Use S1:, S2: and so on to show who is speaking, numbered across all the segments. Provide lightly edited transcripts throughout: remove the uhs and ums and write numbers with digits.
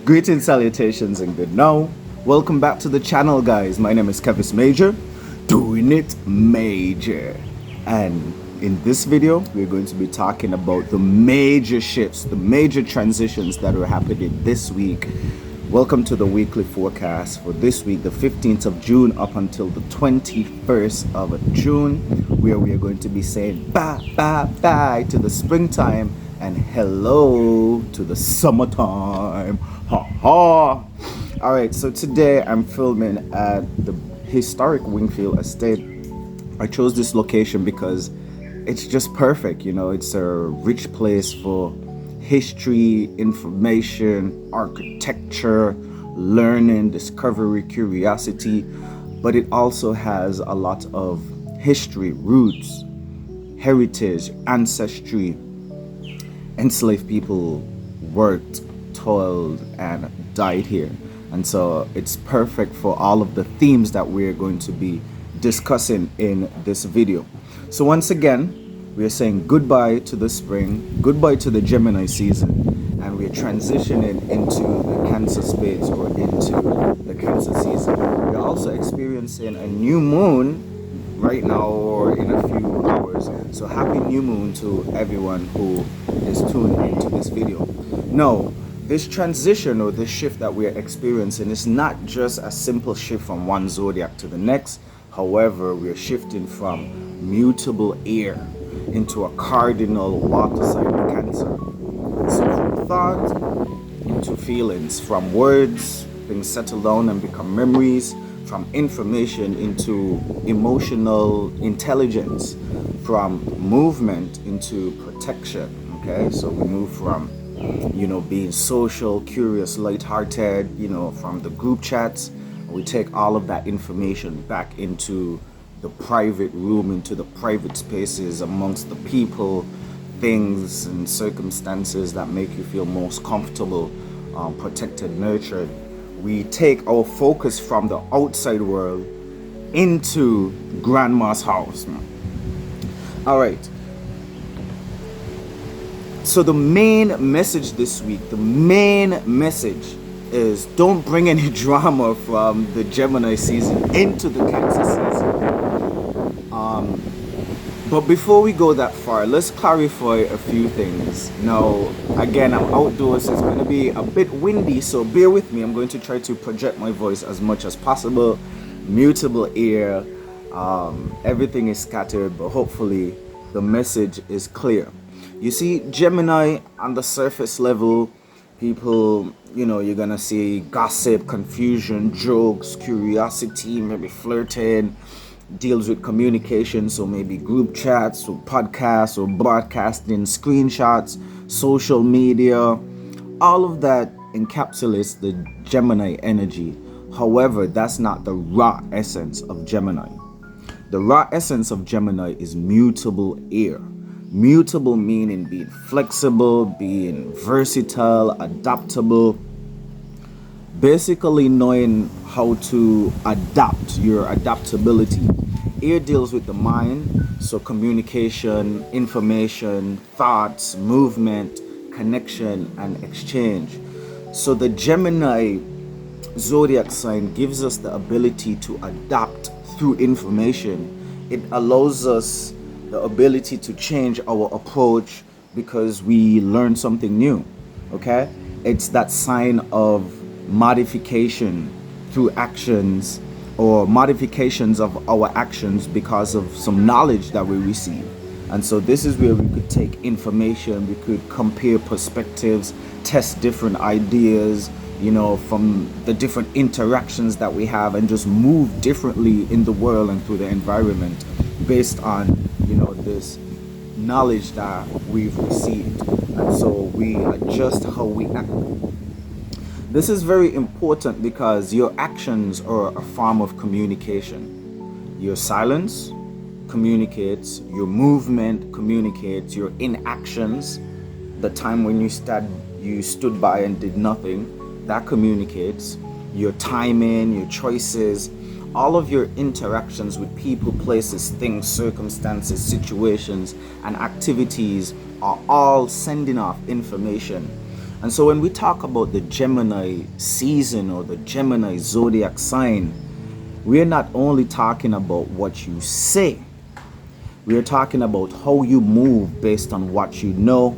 S1: Greetings, salutations, and good now. Welcome back to the channel, guys. My name is Kevis Major, doing it major. And in this video, we're going to be talking about the major shifts, the major transitions that are happening this week. Welcome to the weekly forecast for this week, the 15th of June up until the 21st of June, where we are going to be saying bye, bye, bye to the springtime and hello to the summertime. Ha ha. All right, so today I'm filming at the historic Wingfield Estate. I chose this location because it's just perfect. You know, it's a rich place for history, information, architecture, learning, discovery, curiosity, but it also has a lot of history, roots, heritage, ancestry. Enslaved people worked, toiled, and died here. And so it's perfect for all of the themes that we're going to be discussing in this video. So once again, we are saying goodbye to the spring, goodbye to the Gemini season, and we're transitioning into the Cancer space or into the Cancer season. We're also experiencing a new moon right now or in a few hours. So happy new moon to everyone who is tuned into this video. Now, this transition or this shift that we're experiencing is not just a simple shift from one zodiac to the next. However, we're shifting from mutable air into a cardinal water sign of Cancer. So from thought into feelings, from words being settled down and become memories, from information into emotional intelligence, from movement into protection. Okay, so we move from being social, curious, lighthearted, from the group chats. We take all of that information back into the private room, into the private spaces amongst the people, things, and circumstances that make you feel most comfortable, protected, nurtured. We take our focus from the outside world into Grandma's house. All right. So the main message this week, is don't bring any drama from the Gemini season into the Cancer season. But before we go that far, let's clarify a few things. Now, again, I'm outdoors, so it's going to be a bit windy, so bear with me. I'm going to try to project my voice as much as possible. Mutable air, everything is scattered, but hopefully the message is clear. You see, Gemini, on the surface level, people, you're gonna see gossip, confusion, jokes, curiosity, maybe flirting, deals with communication, so maybe group chats or podcasts or broadcasting, screenshots, social media. All of that encapsulates the Gemini energy. However, that's not the raw essence of Gemini. The raw essence of Gemini is mutable air. Mutable meaning being flexible, being versatile, adaptable, basically knowing how to adapt, your adaptability. Air deals with the mind, so communication, information, thoughts, movement, connection, and exchange. So the Gemini zodiac sign gives us the ability to adapt through information. It allows us the ability to change our approach because we learn something new. Okay, it's that sign of modification through actions or modifications of our actions because of some knowledge that we receive. And so this is where we could take information, we could compare perspectives, test different ideas, from the different interactions that we have, and just move differently in the world and through the environment based on this knowledge that we've received. And so we adjust how we act. This is very important because your actions are a form of communication. Your silence communicates, your movement communicates, your inactions, the time when you stood by and did nothing, that communicates. Your timing, your choices, all of your interactions with people, places, things, circumstances, situations, and activities are all sending off information. And so when we talk about the Gemini season or the Gemini zodiac sign, we're not only talking about what you say, we're talking about how you move based on what you know,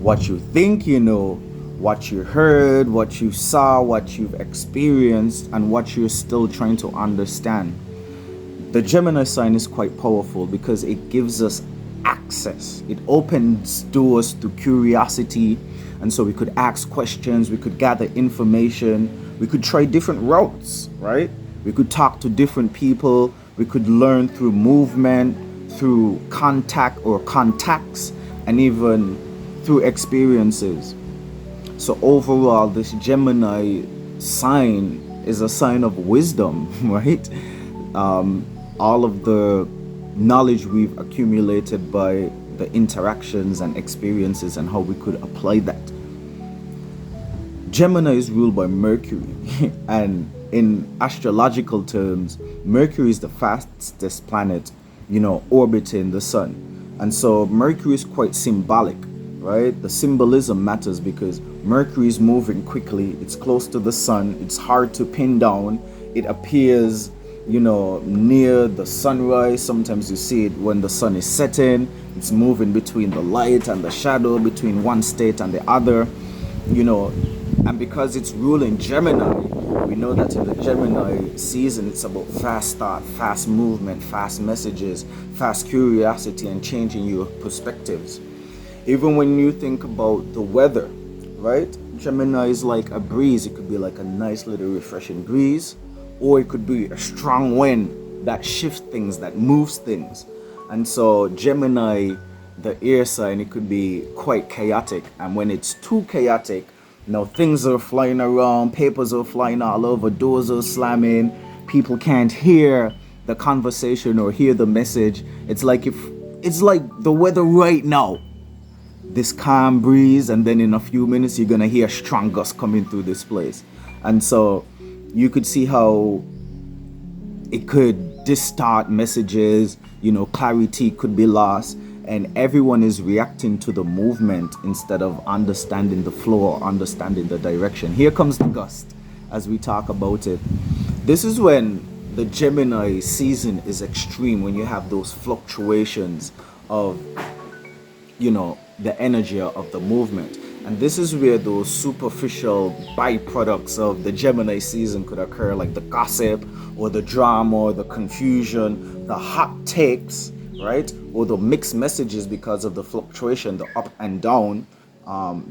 S1: what you think you know, what you heard, what you saw, what you've experienced, and what you're still trying to understand. The Gemini sign is quite powerful because it gives us access. It opens doors to curiosity, and so we could ask questions, we could gather information, we could try different routes, right? We could talk to different people, we could learn through movement, through contact or contacts, and even through experiences. So overall, this Gemini sign is a sign of wisdom, right? All of the knowledge we've accumulated by the interactions and experiences and how we could apply that. Gemini is ruled by Mercury, and in astrological terms, Mercury is the fastest planet, orbiting the sun. And so Mercury is quite symbolic, right? The symbolism matters because Mercury is moving quickly, it's close to the sun, it's hard to pin down, it appears near the sunrise. Sometimes you see it when the sun is setting, it's moving between the light and the shadow, between one state and the other, and because it's ruling Gemini, we know that in the Gemini season it's about fast thought, fast movement, fast messages, fast curiosity, and changing your perspectives. Even when you think about the weather, right? Gemini is like a breeze. It could be like a nice little refreshing breeze, or it could be a strong wind that shifts things, that moves things. And so Gemini, the air sign, it could be quite chaotic. And when it's too chaotic, things are flying around, papers are flying all over, doors are slamming, people can't hear the conversation or hear the message. It's like the weather right now, this calm breeze, and then in a few minutes you're gonna hear strong gusts coming through this place. And so you could see how it could distort messages, clarity could be lost, and everyone is reacting to the movement instead of understanding the flow or understanding the direction. Here comes the gust as we talk about it. This is when the Gemini season is extreme, when you have those fluctuations of the energy of the movement. And this is where those superficial byproducts of the Gemini season could occur, like the gossip or the drama or the confusion, the hot takes, right? Or the mixed messages because of the fluctuation, the up and down,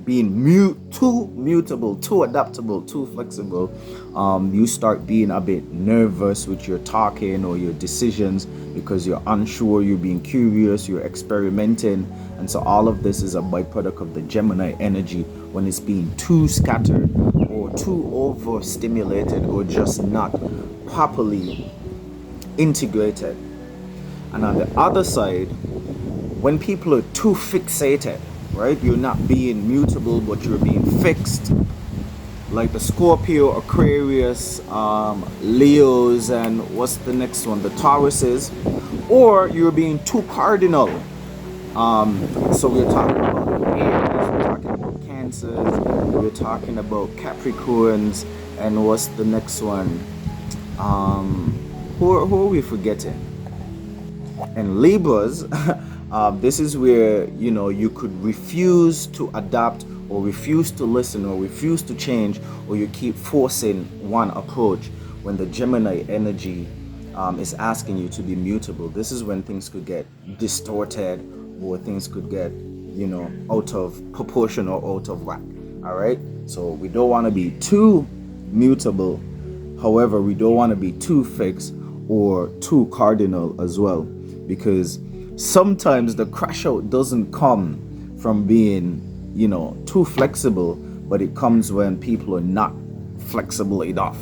S1: being too mutable, too adaptable, too flexible. You start being a bit nervous with your talking or your decisions because you're unsure, you're being curious, you're experimenting. And so all of this is a byproduct of the Gemini energy when it's being too scattered or too overstimulated or just not properly integrated. And on the other side, when people are too fixated, right? You're not being mutable, but you're being fixed. Like the Scorpio, Aquarius, Leos, and what's the next one? The Tauruses. Or you're being too cardinal. So we're talking about Aries, we're talking about Cancers, we're talking about Capricorns, and what's the next one? Who are we forgetting? And Libras. This is where you could refuse to adapt or refuse to listen or refuse to change, or you keep forcing one approach when the Gemini energy is asking you to be mutable. This is when things could get distorted or things could get out of proportion or out of whack. All right, so we don't want to be too mutable, however we don't want to be too fixed or too cardinal as well, because sometimes the crash out doesn't come from being too flexible, but it comes when people are not flexible enough,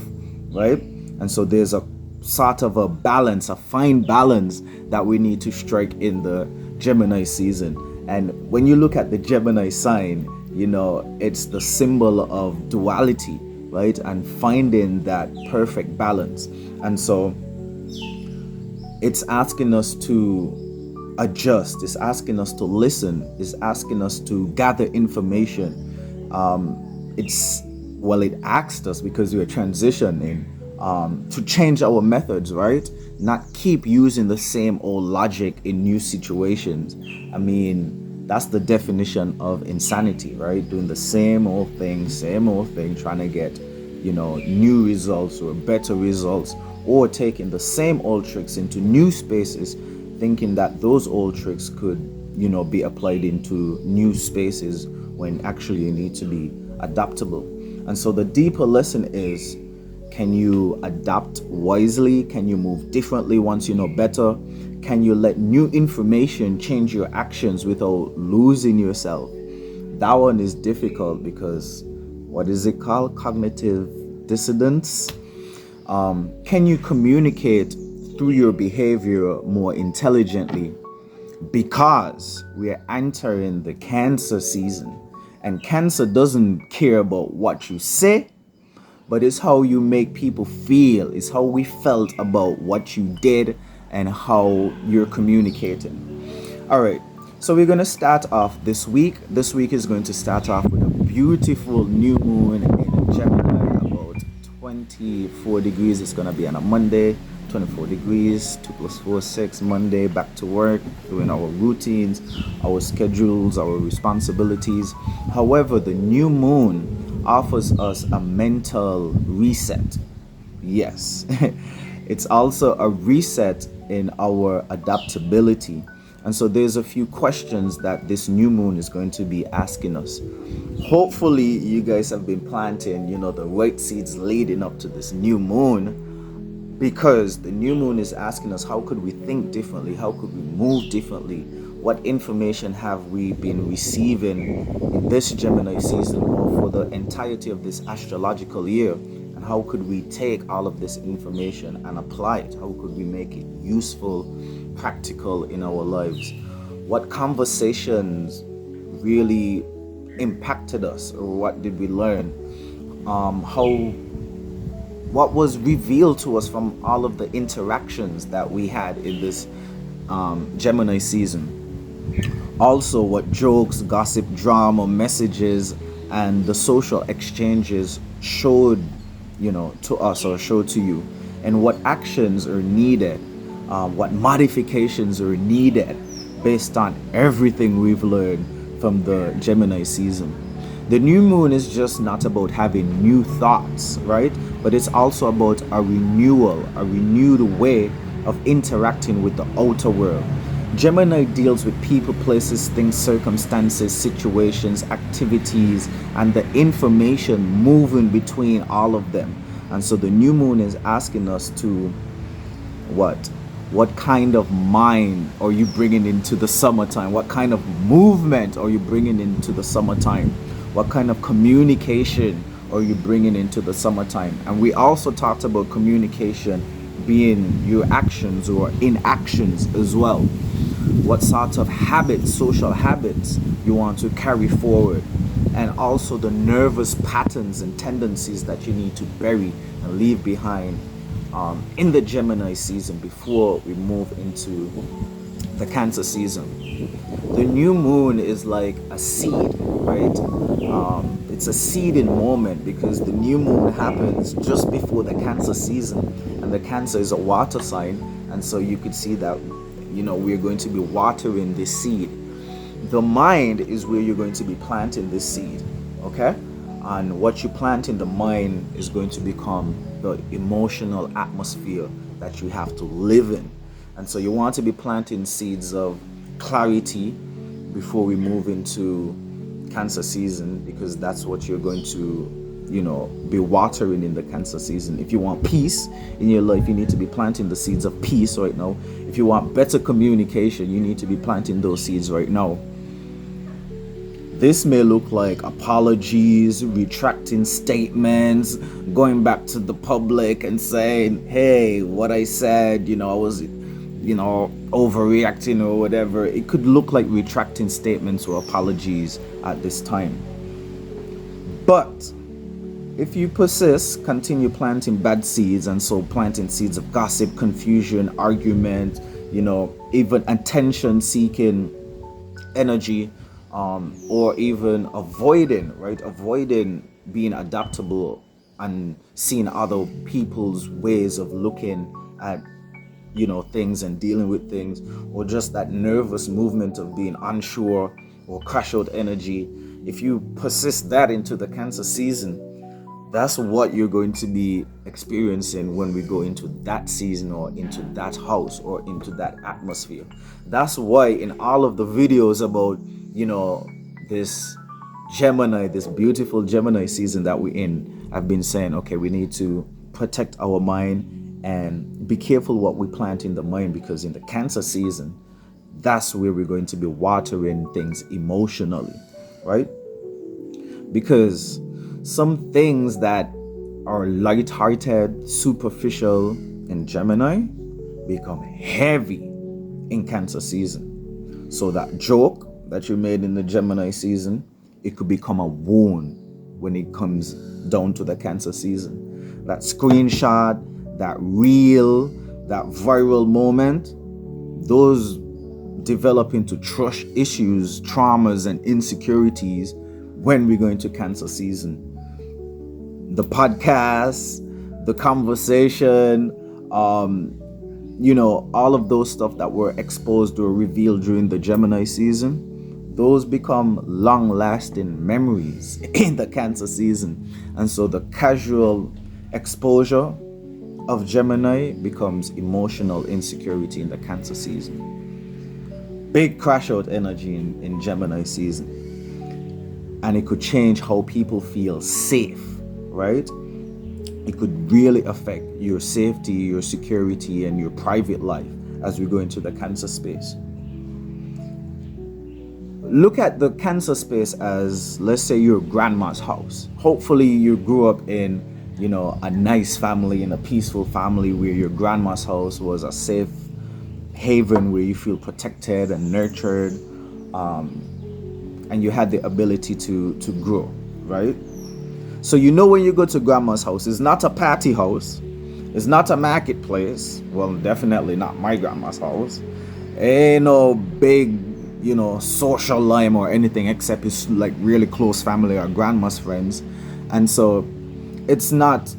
S1: right? And so there's a sort of a balance, a fine balance that we need to strike in the Gemini season. And when you look at the Gemini sign, it's the symbol of duality. right? And finding that perfect balance. And so it's asking us to adjust, it's asking us to listen, it's asking us to gather information. It asked us, because we're transitioning, to change our methods, right? Not keep using the same old logic in new situations. I mean, that's the definition of insanity, right? Doing the same old thing, trying to get, new results or better results, or taking the same old tricks into new spaces, thinking that those old tricks could, be applied into new spaces, when actually you need to be adaptable. And so the deeper lesson is, can you adapt wisely? Can you move differently once you know better? Can you let new information change your actions without losing yourself? That one is difficult because, what is it called? Cognitive dissonance. Can you communicate through your behavior more intelligently? Because we are entering the Cancer season, and Cancer doesn't care about what you say, but it's how you make people feel. It's how we felt about what you did and how you're communicating. All right, so we're going to start off this week. This week is going to start off with a beautiful new moon in Gemini, about 24 degrees. It's going to be on a Monday. 24 degrees, 2 plus 4, 6, Monday, back to work, doing our routines, our schedules, our responsibilities. However, the new moon offers us a mental reset. Yes, it's also a reset in our adaptability. And so there's a few questions that this new moon is going to be asking us. Hopefully you guys have been planting, the right seeds leading up to this new moon, because the new moon is asking us, how could we think differently? How could we move differently? What information have we been receiving in this Gemini season, or for the entirety of this astrological year? And how could we take all of this information and apply it? How could we make it useful, practical in our lives? What conversations really impacted us, or what did we learn? What was revealed to us from all of the interactions that we had in this Gemini season? Also, what jokes, gossip, drama, messages, and the social exchanges showed, to us, or showed to you, and what actions are needed, what modifications are needed based on everything we've learned from the Gemini season. The new moon is just not about having new thoughts, right? But it's also about a renewal, a renewed way of interacting with the outer world. Gemini deals with people, places, things, circumstances, situations, activities, and the information moving between all of them. And so the new moon is asking us to, what kind of mind are you bringing into the summertime? What kind of movement are you bringing into the summertime? What kind of communication are you bringing into the summertime? And we also talked about communication being your actions or inactions as well. What sort of habits, social habits, you want to carry forward, and also the nervous patterns and tendencies that you need to bury and leave behind in the Gemini season before we move into the Cancer season. The new moon is like a seed, right? It's a seeding moment, because the new moon happens just before the Cancer season, and the Cancer is a water sign, and so you could see that, we're going to be watering this seed. The mind is where you're going to be planting this seed, okay? And what you plant in the mind is going to become the emotional atmosphere that you have to live in. And so you want to be planting seeds of clarity before we move into Cancer season, because that's what you're going to, be watering in the Cancer season. If you want peace in your life, you need to be planting the seeds of peace right now. If you want better communication, you need to be planting those seeds right now. This may look like apologies, retracting statements, going back to the public and saying, hey, what I said, I was, overreacting or whatever. It could look like retracting statements or apologies at this time. But If you persist, continue planting bad seeds, and so planting seeds of gossip, confusion, argument, even attention seeking energy, or even avoiding being adaptable and seeing other people's ways of looking at things and dealing with things, or just that nervous movement of being unsure or crash out energy. If you persist that into the Cancer season, that's what you're going to be experiencing when we go into that season or into that house or into that atmosphere. That's why in all of the videos about this Gemini, this beautiful Gemini season that we're in, I've been saying, okay, we need to protect our mind and be careful what we plant in the mind, because in the Cancer season, that's where we're going to be watering things emotionally, right? Because some things that are light-hearted, superficial in Gemini become heavy in Cancer season. So that joke that you made in the Gemini season, it could become a wound when it comes down to the Cancer season. That screenshot, that reel, that viral moment, those develop into trust issues, traumas, and insecurities when we go into Cancer season. The podcast, the conversation, all of those stuff that were exposed or revealed during the Gemini season, those become long-lasting memories in the Cancer season. And so the casual exposure of Gemini becomes emotional insecurity in the Cancer season. Big crash out energy in Gemini season. And it could change how people feel safe, right? It could really affect your safety, your security, and your private life as we go into the Cancer space. Look at the Cancer space as, let's say, your grandma's house. Hopefully you grew up in, a nice family, in a peaceful family where your grandma's house was a safe haven where you feel protected and nurtured, and you had the ability to grow, right? So when you go to grandma's house, it's not a party house, it's not a marketplace. Well, definitely not my grandma's house. Ain't no big, social lime or anything, except it's like really close family or grandma's friends. And so it's not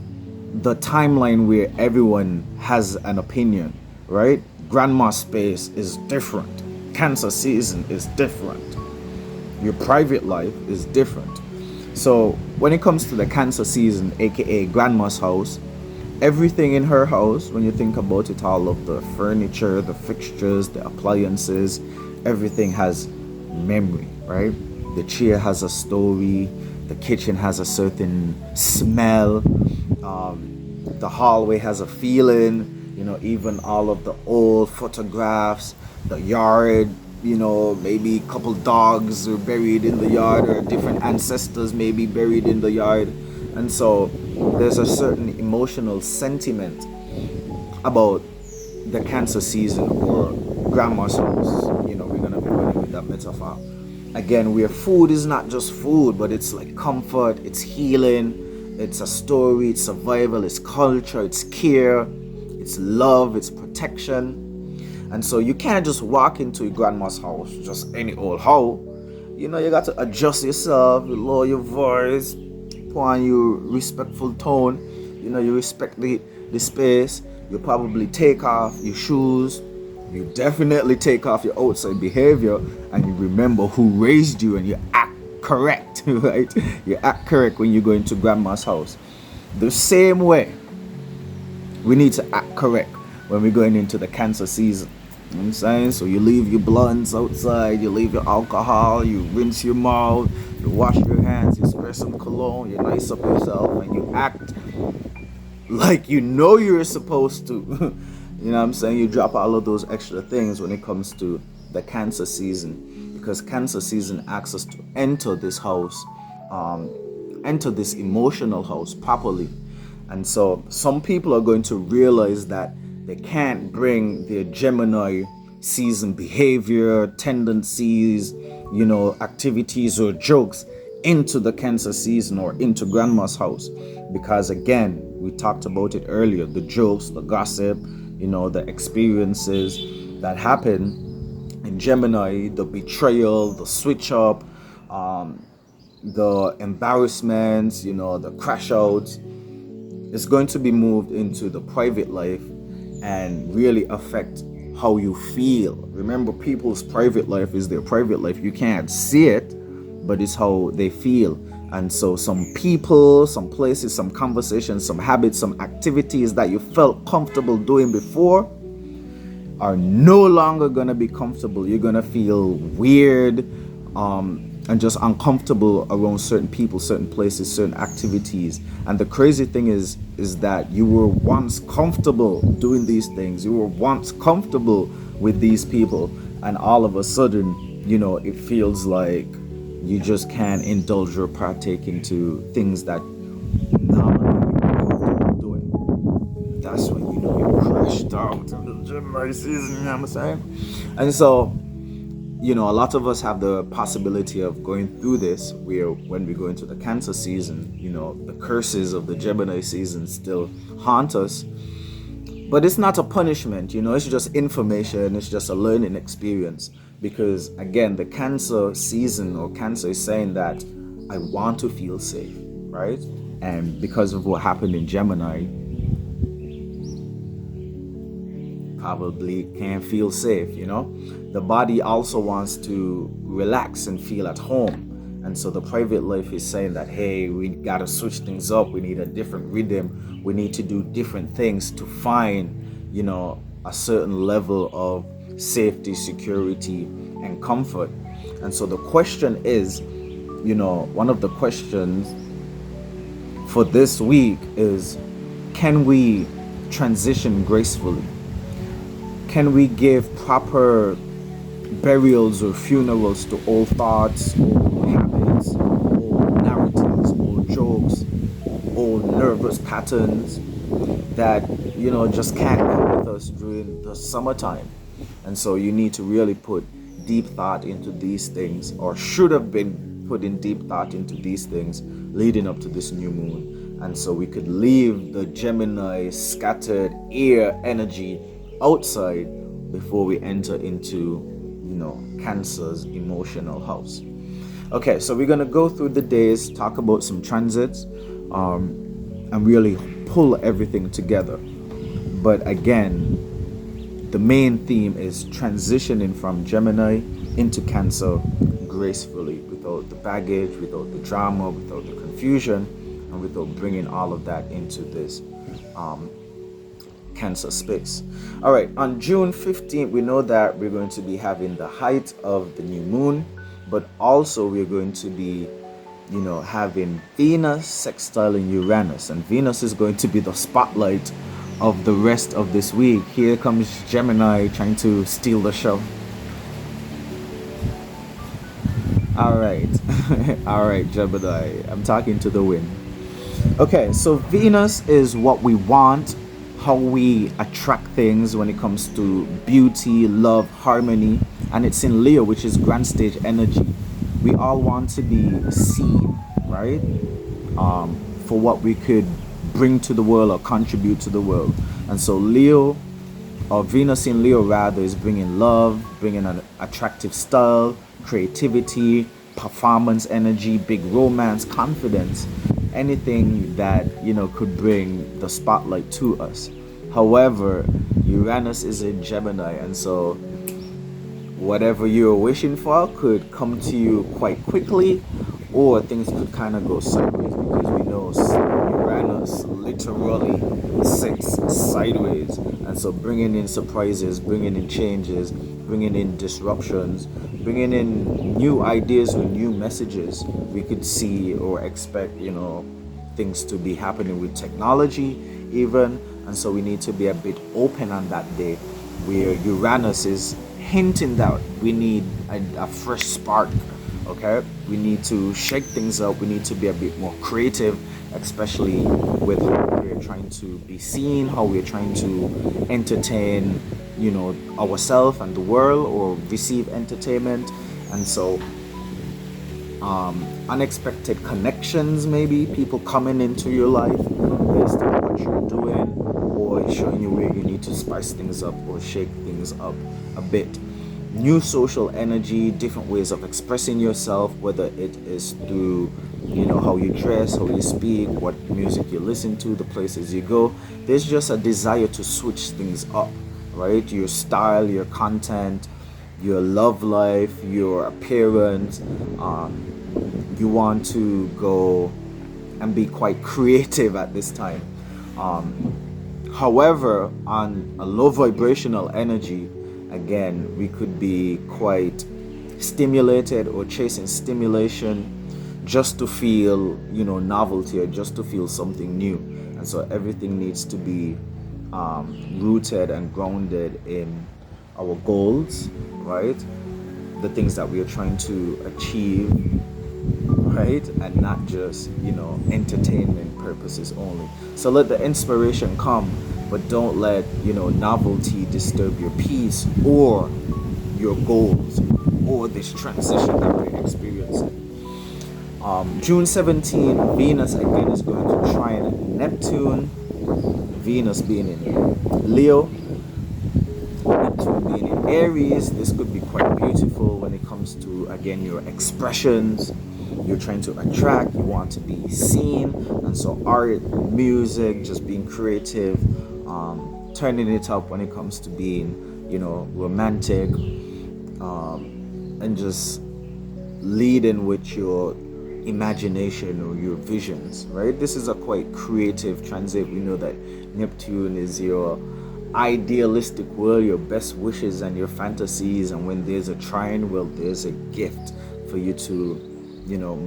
S1: the timeline where everyone has an opinion, right? Grandma's space is different. Cancer season is different. Your private life is different. So when it comes to the Cancer season, aka grandma's house, everything in her house, when you think about it, all of the furniture, the fixtures, the appliances, everything has memory, right? The chair has a story, the kitchen has a certain smell, the hallway has a feeling, even all of the old photographs, the yard, maybe a couple dogs are buried in the yard, or different ancestors may be buried in the yard. And so there's a certain emotional sentiment about the Cancer season or grandma's house. We're going to be running with that metaphor. Again, where food is not just food, but it's like comfort, it's healing, it's a story, it's survival, it's culture, it's care, it's love, it's protection. And so you can't just walk into your grandma's house, just any old house. You got to adjust yourself, you lower your voice, put on your respectful tone. You respect the space. You probably take off your shoes. You definitely take off your outside behavior, and you remember who raised you, and you act correct, right? You act correct when you go into grandma's house. The same way, we need to act correct when we're going into the Cancer season. You know what I'm saying? So you leave your blunts outside, you leave your alcohol, you rinse your mouth, you wash your hands, you spray some cologne, you nice up yourself, and you act like you're supposed to. You know what I'm saying? You drop all of those extra things when it comes to the Cancer season, because Cancer season asks us to enter this house, enter this emotional house properly. And so some people are going to realize that they can't bring their Gemini season behavior, tendencies, activities or jokes into the Cancer season or into grandma's house, because again, we talked about it earlier, the jokes, the gossip, the experiences that happen in Gemini, the betrayal, the switch up, the embarrassments, the crash outs, is going to be moved into the private life and really affect how you feel. Remember, people's private life is their private life. You can't see it, but it's how they feel. And so some people, some places, some conversations, some habits, some activities that you felt comfortable doing before are no longer going to be comfortable. You're going to feel weird and just uncomfortable around certain people, certain places, certain activities. And the crazy thing is that you were once comfortable doing these things. You were once comfortable with these people, and all of a sudden, it feels like you just can't indulge or partake into things that normally you're comfortable doing. That's when you crashed out in the Gemini season, you know what I'm saying? And so, a lot of us have the possibility of going through this, where when we go into the Cancer season, the curses of the Gemini season still haunt us. But it's not a punishment, it's just information, it's just a learning experience. Because again, the Cancer season or Cancer is saying that I want to feel safe, right? And because of what happened in Gemini, probably can't feel safe, The body also wants to relax and feel at home. And so the private life is saying that, hey, we got to switch things up. We need a different rhythm. We need to do different things to find, a certain level of safety, security, and comfort. And so the question is, one of the questions for this week is, can we transition gracefully? Can we give proper burials or funerals to old thoughts, old habits, old narratives, old jokes, old nervous patterns that, just can't come with us during the summertime? And so you need to really put deep thought into these things, or should have been putting deep thought into these things leading up to this new moon. And so we could leave the Gemini scattered air energy outside before we enter into, Cancer's emotional house. Okay, so we're going to go through the days, talk about some transits, and really pull everything together. But again, the main theme is transitioning from Gemini into Cancer gracefully, without the baggage, without the drama, without the confusion, and without bringing all of that into this Cancer space. All right, on June 15th, we know that we're going to be having the height of the new moon, but also we're going to be, having Venus sextile in Uranus, and Venus is going to be the spotlight of the rest of this week. Here comes Gemini trying to steal the show. All right, all right, Gemini, I'm talking to the wind. Okay, so Venus is what we want, how we attract things when it comes to beauty, love, harmony, and it's in Leo, which is grand stage energy. We all want to be seen, right? For what we could bring to the world or contribute to the world. And so Leo, or Venus in Leo rather, is bringing love, bringing an attractive style, creativity, performance energy, big romance, confidence, anything that could bring the spotlight to us. However, Uranus is in Gemini, and so whatever you're wishing for could come to you quite quickly, or things could kind of go sideways, because we know Uranus literally sits sideways. And so bringing in surprises, bringing in changes, bringing in disruptions, bringing in new ideas or new messages, we could see or expect, things to be happening with technology even. And so we need to be a bit open on that day, where Uranus is hinting that we need a fresh spark. Okay, we need to shake things up. We need to be a bit more creative, especially with how we're trying to be seen, how we're trying to entertain, ourselves and the world, or receive entertainment. And so unexpected connections, maybe people coming into your life based on what you're doing, or showing you where you need to spice things up or shake things up a bit. New social energy, different ways of expressing yourself, whether it is through how you dress, how you speak, what music you listen to, the places you go. There's just a desire to switch things up, right? Your style, your content, your love life, your appearance. You want to go and be quite creative at this time. However, on a low vibrational energy, again, we could be quite stimulated or chasing stimulation just to feel, novelty, or just to feel something new. And so everything needs to be rooted and grounded in our goals, right? The things that we are trying to achieve, right? And not just, entertainment purposes only. So let the inspiration come, but don't let, novelty disturb your peace or your goals or this transition that we're experiencing. June 17, Venus again is going to trine Neptune. Venus being in Leo, Neptune being in Aries. This could be quite beautiful when it comes to, again, your expressions. You're trying to attract, you want to be seen, and so art, music, just being creative, turning it up when it comes to being, romantic, and just leading with your imagination or your visions, right? This is a quite creative transit. We know that Neptune is your idealistic world, your best wishes and your fantasies, and when there's a trine, well, there's a gift for you to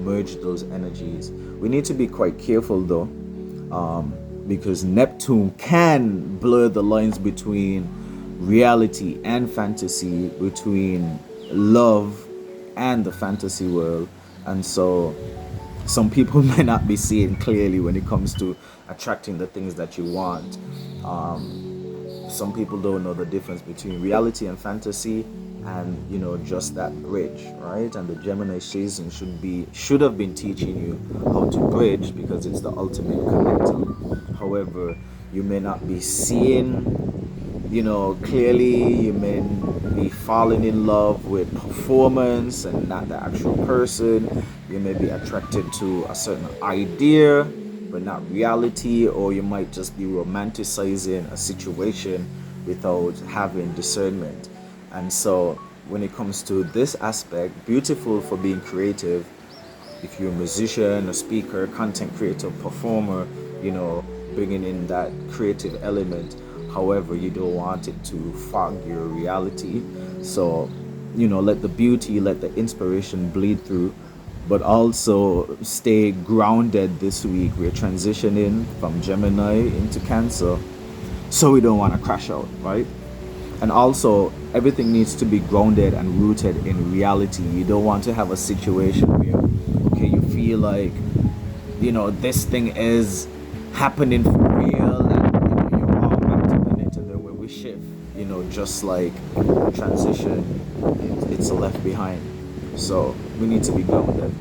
S1: merge those energies. We need to be quite careful though, because Neptune can blur the lines between reality and fantasy, between love and the fantasy world. And so some people may not be seeing clearly when it comes to attracting the things that you want. Some people don't know the difference between reality and fantasy, and just that bridge, right? And the Gemini season should have been teaching you how to bridge, because it's the ultimate connector. However, you may not be seeing clearly. You may be falling in love with performance and not the actual person. You may be attracted to a certain idea but not reality, or you might just be romanticizing a situation without having discernment. And so when it comes to this aspect, beautiful for being creative. If you're a musician, a speaker, content creator, performer, bringing in that creative element. However, you don't want it to fog your reality. So, let the beauty, let the inspiration bleed through, but also stay grounded this week. We're transitioning from Gemini into Cancer, so we don't want to crash out, right? And also, everything needs to be grounded and rooted in reality. You don't want to have a situation where, okay, you feel like, this thing is happening for real, and you're all wrapped up in it, and then when we shift, just like transition, it's left behind. So we need to be grounded.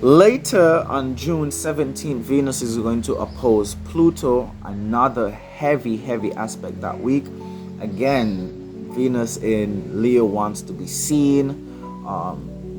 S1: Later on June 17, Venus is going to oppose Pluto, another heavy aspect that week. Again, Venus in Leo wants to be seen,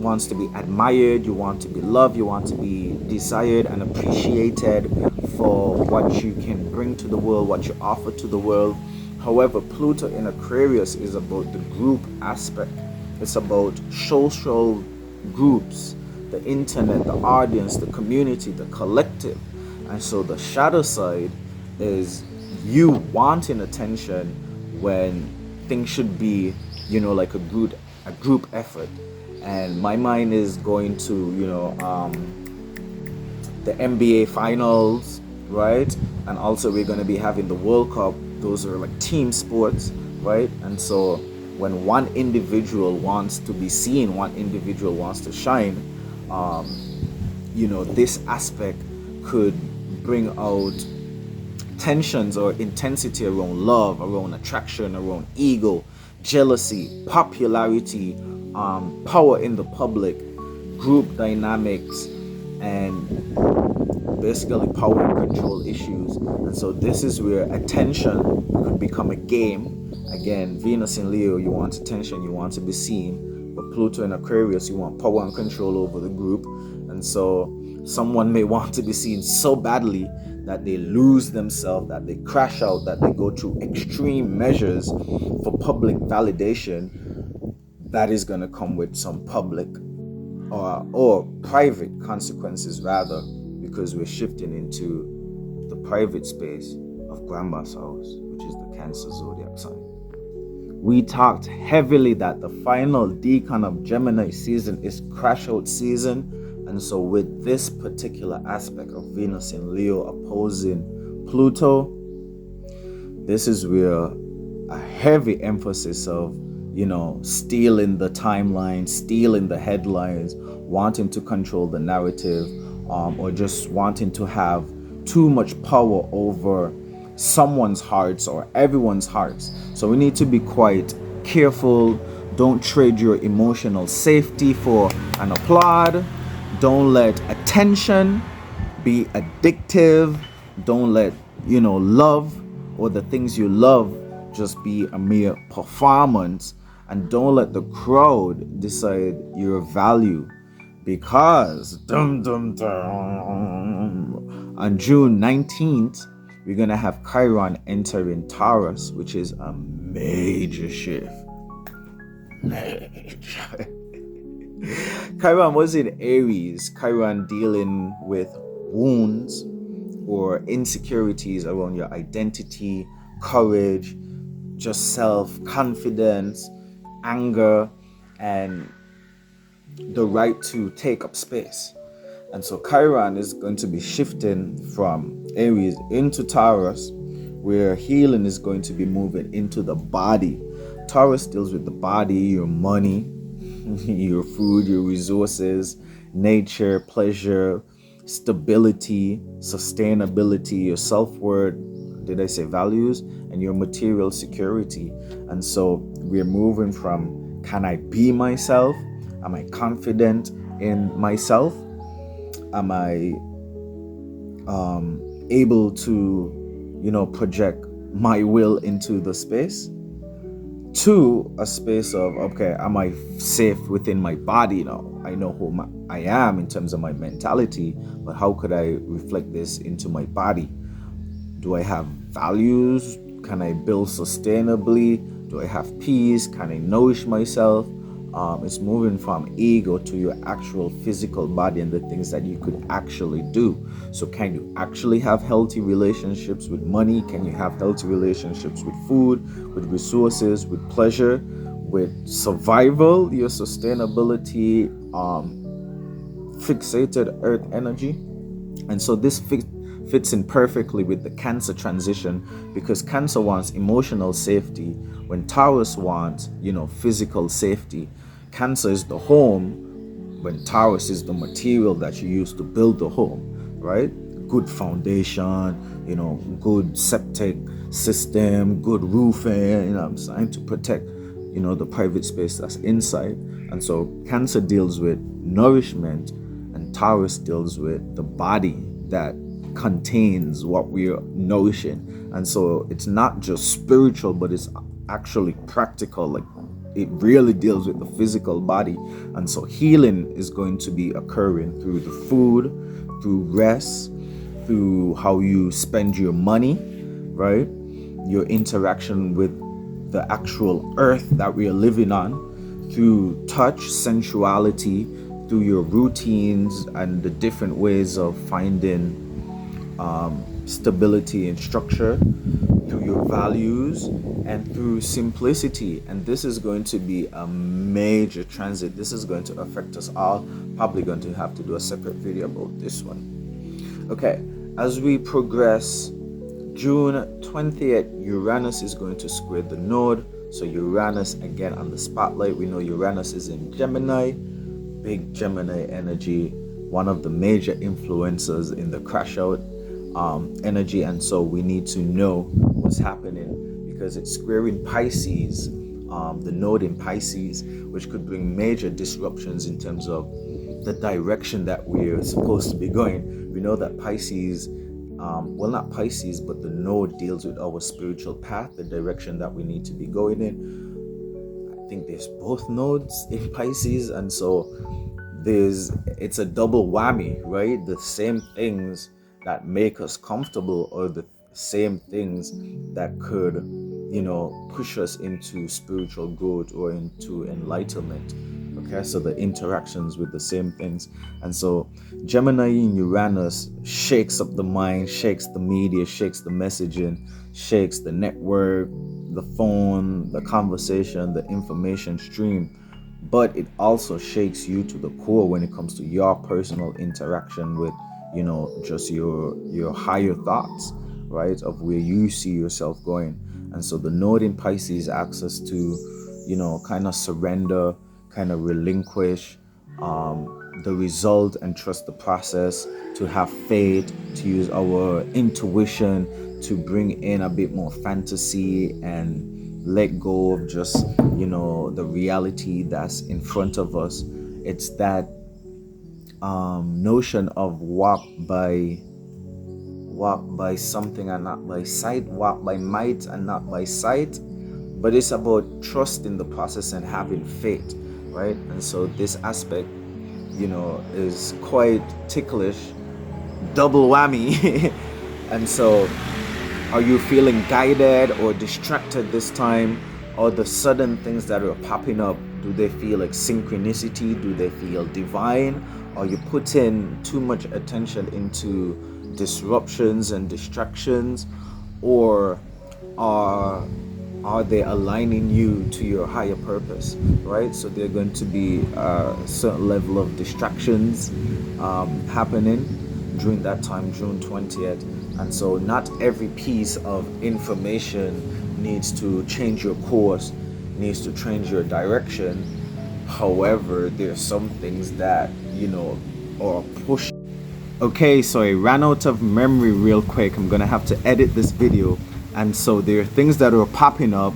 S1: wants to be admired, you want to be loved, you want to be desired and appreciated for what you can bring to the world, what you offer to the world. However, Pluto in Aquarius is about the group aspect. It's about social groups, the internet, the audience, the community, the collective. And so the shadow side is you wanting attention when things should be, like a group effort. And my mind is going to, the NBA finals, right? And also we're going to be having the World Cup. Those are like team sports, right? And so when one individual wants to be seen, one individual wants to shine, this aspect could bring out tensions or intensity around love, around attraction, around ego, jealousy, popularity, power in the public, group dynamics and basically power and control issues. And so this is where attention could become a game. Again, Venus in Leo, you want attention, you want to be seen. But Pluto in Aquarius, you want power and control over the group. And so someone may want to be seen so badly that they lose themselves, that they crash out, that they go through extreme measures for public validation. That is going to come with some public or private consequences, rather, because we're shifting into the private space of Grandma's house, which is the Cancer zodiac sign. We talked heavily that the final decan of Gemini season is crash out season. And so with this particular aspect of Venus in Leo opposing Pluto, this is where a heavy emphasis of, stealing the timeline, stealing the headlines, wanting to control the narrative, or just wanting to have too much power over someone's hearts or everyone's hearts. So we need to be quite careful. Don't trade your emotional safety for an applaud. Don't let attention be addictive. Don't let, love or the things you love just be a mere performance. And don't let the crowd decide your value. Because on June 19th, we're going to have Chiron entering Taurus, which is a major shift. Chiron was in Aries. Chiron dealing with wounds or insecurities around your identity, courage, just self-confidence, anger, and the right to take up space. And so Chiron is going to be shifting from Aries into Taurus, where healing is going to be moving into the body. Taurus deals with the body, your money, your food, your resources, nature, pleasure, stability, sustainability, your self-worth, did I say values, and your material security. And so we're moving from, can I be myself? Am I confident in myself? Am I able to, project my will into the space? To a space of, okay, am I safe within my body now? I know who I am in terms of my mentality, but how could I reflect this into my body? Do I have values? Can I build sustainably? Do I have peace? Can I nourish myself? It's moving from ego to your actual physical body and the things that you could actually do. So can you actually have healthy relationships with money? Can you have healthy relationships with food, with resources, with pleasure, with survival, your sustainability, fixated earth energy? And so this fits in perfectly with the Cancer transition, because Cancer wants emotional safety when Taurus wants, physical safety. Cancer is the home when Taurus is the material that you use to build the home, right? Good foundation, good septic system, good roofing, I'm saying, to protect, the private space that's inside. And so Cancer deals with nourishment and Taurus deals with the body that contains what we're nourishing. And so it's not just spiritual, but it's actually practical. Like, it really deals with the physical body. And so healing is going to be occurring through the food, through rest, through how you spend your money, right? Your interaction with the actual earth that we are living on, through touch, sensuality, through your routines and the different ways of finding stability and structure, through your values, and through simplicity. And this is going to be a major transit. This is going to affect us all. Probably going to have to do a separate video about this one. Okay, as we progress, June 20th, Uranus is going to square the node. So Uranus again on the spotlight. We know Uranus is in Gemini, big Gemini energy, one of the major influencers in the crash out energy. And so we need to know what's happening because it's squaring Pisces, the node in Pisces, which could bring major disruptions in terms of the direction that we're supposed to be going. We know that Pisces, well, not Pisces, but the node deals with our spiritual path, the direction that we need to be going in. I think there's both nodes in Pisces, and so it's a double whammy, right? The same things that make us comfortable are the same things that could, push us into spiritual growth or into enlightenment. Okay, so the interactions with the same things. And so Gemini in Uranus shakes up the mind, shakes the media, shakes the messaging, shakes the network, the phone, the conversation, the information stream. But it also shakes you to the core when it comes to your personal interaction with, just your higher thoughts, right, of where you see yourself going. And so the node in Pisces asks us to, kind of surrender, kind of relinquish the result and trust the process, to have faith, to use our intuition, to bring in a bit more fantasy and let go of just, the reality that's in front of us. It's that notion of walk by something and not by sight, walk by might and not by sight. But it's about trusting the process and having faith, right? And so this aspect, is quite ticklish, double whammy. And so, are you feeling guided or distracted this time? Or the sudden things that are popping up, do they feel like synchronicity? Do they feel divine? Are you putting too much attention into disruptions and distractions? Or are they aligning you to your higher purpose, right? So they're going to be a certain level of distractions happening during that time, June 20th. And so not every piece of information needs to change your course, needs to change your direction. However, there's some things that, are push. Okay, so I ran out of memory real quick. I'm gonna have to edit this video. And so there are things that are popping up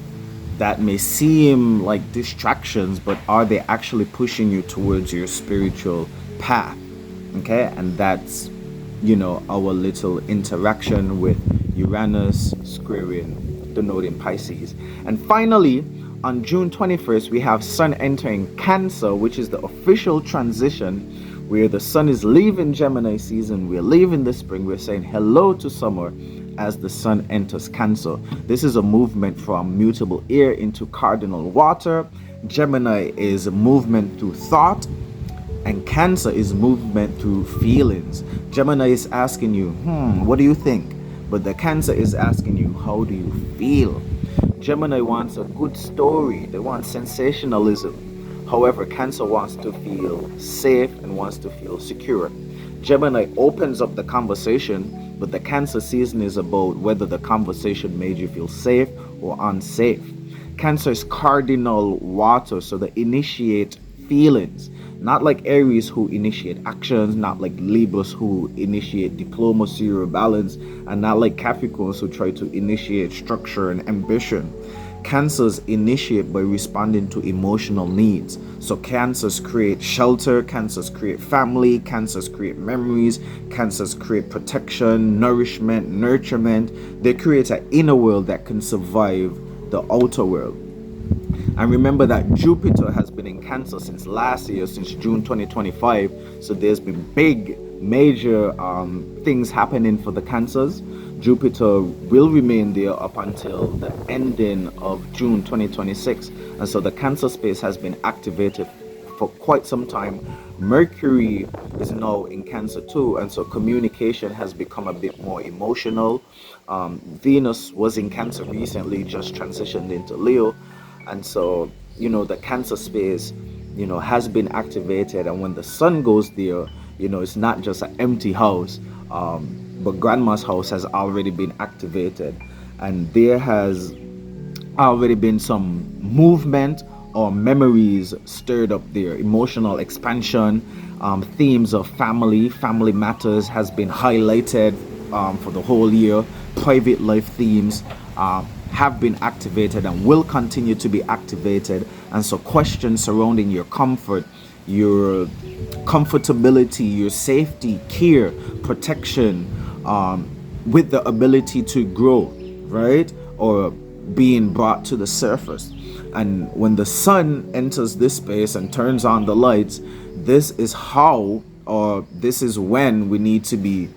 S1: that may seem like distractions, but are they actually pushing you towards your spiritual path? Okay, and that's, our little interaction with Uranus squaring the node in Pisces. And finally, on June 21st, we have Sun entering Cancer, which is the official transition where the Sun is leaving Gemini season. We're leaving the spring. We're saying hello to summer as the Sun enters Cancer. This is a movement from mutable air into cardinal water. Gemini is a movement through thought, and Cancer is movement through feelings. Gemini is asking you, what do you think? But the Cancer is asking you, how do you feel? Gemini wants a good story. They want sensationalism. However, Cancer wants to feel safe and wants to feel secure. Gemini opens up the conversation, but the Cancer season is about whether the conversation made you feel safe or unsafe. Cancer is cardinal water, so they initiate feelings. Not like Aries, who initiate actions, not like Libras, who initiate diplomacy or balance, and not like Capricorns, who try to initiate structure and ambition. Cancers initiate by responding to emotional needs. So Cancers create shelter, Cancers create family, Cancers create memories, Cancers create protection, nourishment, nurturement. They create an inner world that can survive the outer world. And remember that Jupiter has been in Cancer since last year, since June 2025. So there's been big, major things happening for the Cancers. Jupiter will remain there up until the ending of June 2026. And so the Cancer space has been activated for quite some time. Mercury is now in Cancer too, and so communication has become a bit more emotional. Venus was in Cancer recently, just transitioned into Leo. And so, the Cancer space, has been activated. And when the Sun goes there, it's not just an empty house, but Grandma's house has already been activated. And there has already been some movement or memories stirred up there. Emotional expansion, themes of family matters has been highlighted for the whole year. Private life themes have been activated and will continue to be activated. And so questions surrounding your comfort, your comfortability, your safety, care, protection, with the ability to grow, right? Or being brought to the surface. And when the sun enters this space and turns on the lights, this is how, or this is when we need to be,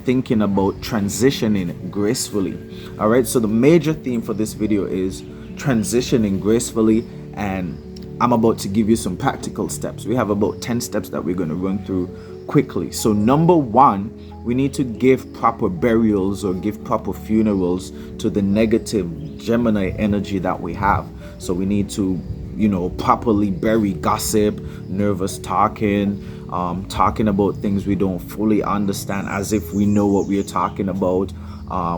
S1: thinking about transitioning gracefully. All right. So the major theme for this video is transitioning gracefully, and I'm about to give you some practical steps. We have about 10 steps that we're going to run through quickly. So number one, we need to give proper burials or give proper funerals to the negative Gemini energy that we have. So we need to, properly bury gossip, nervous talking, talking about things we don't fully understand as if we know what we are talking about,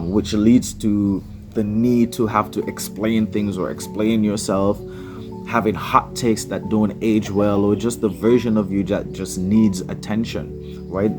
S1: which leads to the need to have to explain things or explain yourself, having hot takes that don't age well, or just the version of you that just needs attention, right?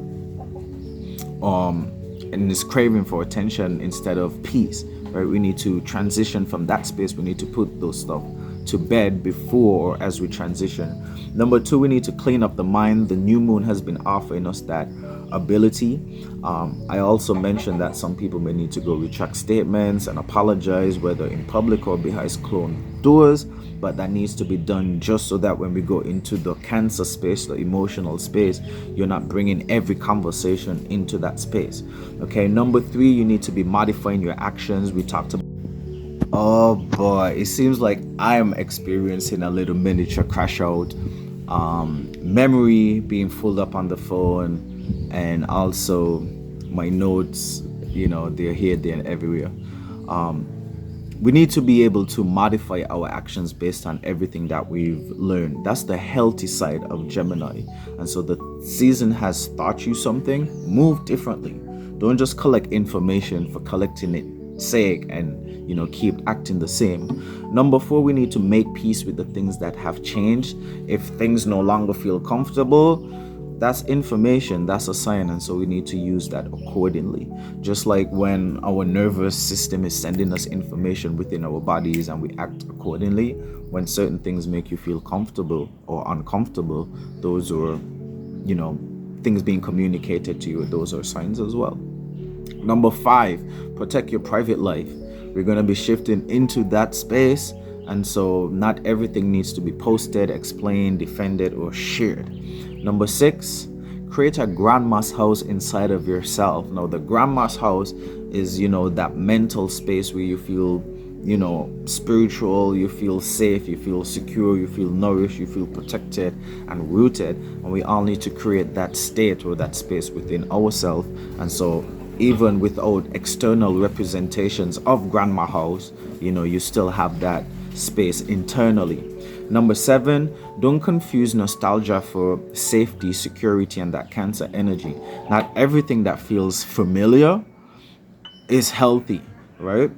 S1: And is craving for attention instead of peace, right? We need to transition from that space. We need to put those stuff to bed before or as we transition. Number two, we need to clean up the mind. The new moon has been offering us that ability. I also mentioned that some people may need to go retract statements and apologize, whether in public or behind closed doors, but that needs to be done just so that when we go into the Cancer space, the emotional space, you're not bringing every conversation into that space. Okay. Number three, you need to be modifying your actions. We talked about, oh boy, it seems like I am experiencing a little miniature crash out. Memory being filled up on the phone, and also my notes, they're here, there, and everywhere. We need to be able to modify our actions based on everything that we've learned. That's the healthy side of Gemini. And so the season has taught you something, move differently. Don't just collect information for collecting it sake and keep acting the same. Number four, we need to make peace with the things that have changed. If things no longer feel comfortable, that's information, that's a sign, and so we need to use that accordingly. Just like when our nervous system is sending us information within our bodies and we act accordingly, when certain things make you feel comfortable or uncomfortable, those are things being communicated to you. Those are signs as well. Number five, protect your private life. We're going to be shifting into that space, and so not everything needs to be posted, explained, defended, or shared. Number six, create a grandma's house inside of yourself. Now, the grandma's house is, that mental space where you feel, spiritual, you feel safe, you feel secure, you feel nourished, you feel protected and rooted. And we all need to create that state or that space within ourselves. And so even without external representations of grandma house, you still have that space internally. Number seven, don't confuse nostalgia for safety, security, and that Cancer energy. Not everything that feels familiar is healthy, right?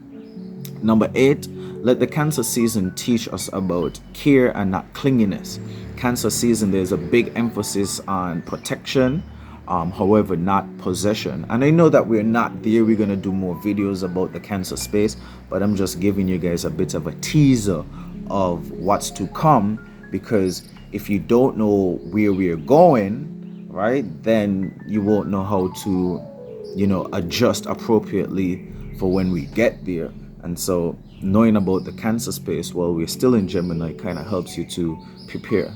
S1: Number eight, let the Cancer season teach us about care and not clinginess. Cancer season, there's a big emphasis on protection, however, not possession. And I know that we're not there. We're going to do more videos about the Cancer space, but I'm just giving you guys a bit of a teaser of what's to come, because if you don't know where we're going, right, then you won't know how to adjust appropriately for when we get there. And so knowing about the Cancer space while we're still in Gemini kind of helps you to prepare.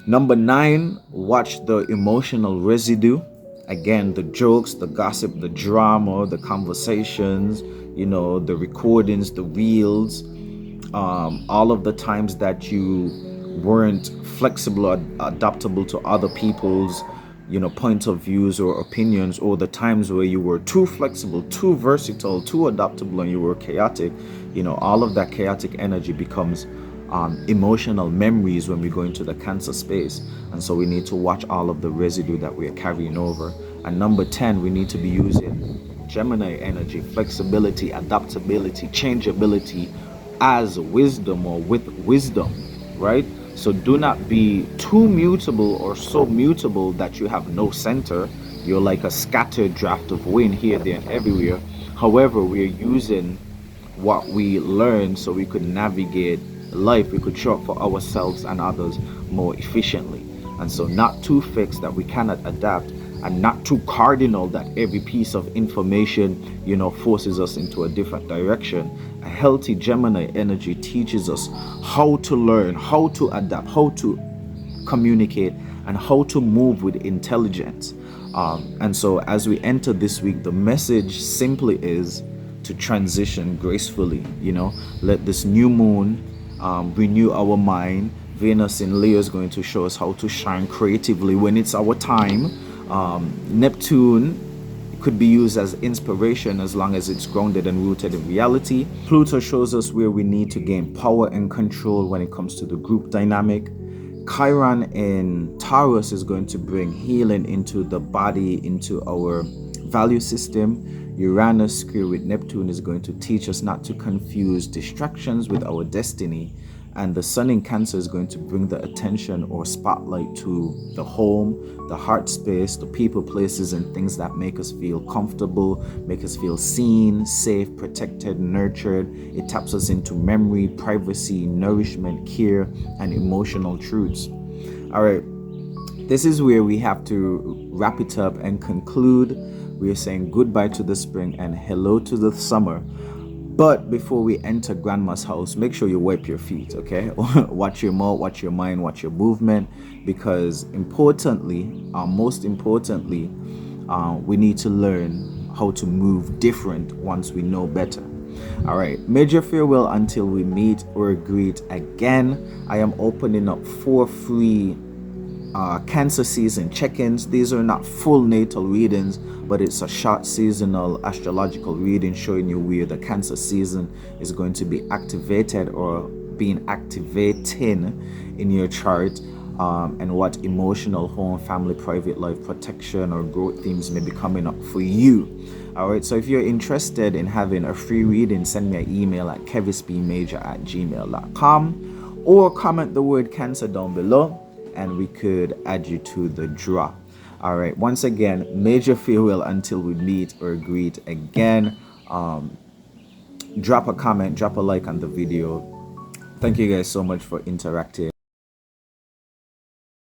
S1: Number nine, watch the emotional residue. Again, the jokes, the gossip, the drama, the conversations, the recordings, the reels, all of the times that you weren't flexible or adaptable to other people's point of views or opinions, or the times where you were too flexible, too versatile, too adaptable, and you were chaotic. All of that chaotic energy becomes emotional memories when we go into the Cancer space. And so we need to watch all of the residue that we are carrying over. And number 10, we need to be using Gemini energy, flexibility, adaptability, changeability as wisdom, or with wisdom, right? So do not be too mutable or so mutable that you have no center. You're like a scattered draft of wind here, there, and everywhere. However, we're using what we learned so we could navigate life, we could show up for ourselves and others more efficiently. And so not too fixed that we cannot adapt, and not too cardinal that every piece of information, forces us into a different direction. A healthy Gemini energy teaches us how to learn, how to adapt, how to communicate, and how to move with intelligence. And so as we enter this week, the message simply is to transition gracefully. Let this new moon renew our mind. Venus in Leo is going to show us how to shine creatively when it's our time. Neptune could be used as inspiration as long as it's grounded and rooted in reality. Pluto shows us where we need to gain power and control when it comes to the group dynamic. Chiron in Taurus is going to bring healing into the body, into our value system. Uranus square with Neptune is going to teach us not to confuse distractions with our destiny. And the Sun in Cancer is going to bring the attention or spotlight to the home, the heart space, the people, places, and things that make us feel comfortable, make us feel seen, safe, protected, nurtured. It taps us into memory, privacy, nourishment, care, and emotional truths. All right, this is where we have to wrap it up and conclude. We are saying goodbye to the spring and hello to the summer. But before we enter grandma's house, make sure you wipe your feet, okay? Watch your mouth, watch your mind, watch your movement, because most importantly, we need to learn how to move different once we know better. All right, major farewell until we meet or greet again. I am opening up 4 free Cancer season check-ins. These are not full natal readings, but it's a short seasonal astrological reading showing you where the Cancer season is going to be activated or being activating in your chart, and what emotional, home, family, private life, protection, or growth themes may be coming up for you. All right, so if you're interested in having a free reading, send me an email at kevisbmajor@gmail.com or comment the word Cancer down below, and we could add you to the draw. All right, once again, major farewell until we meet or greet again. Drop a comment, drop a like on the video. Thank you guys so much for interacting.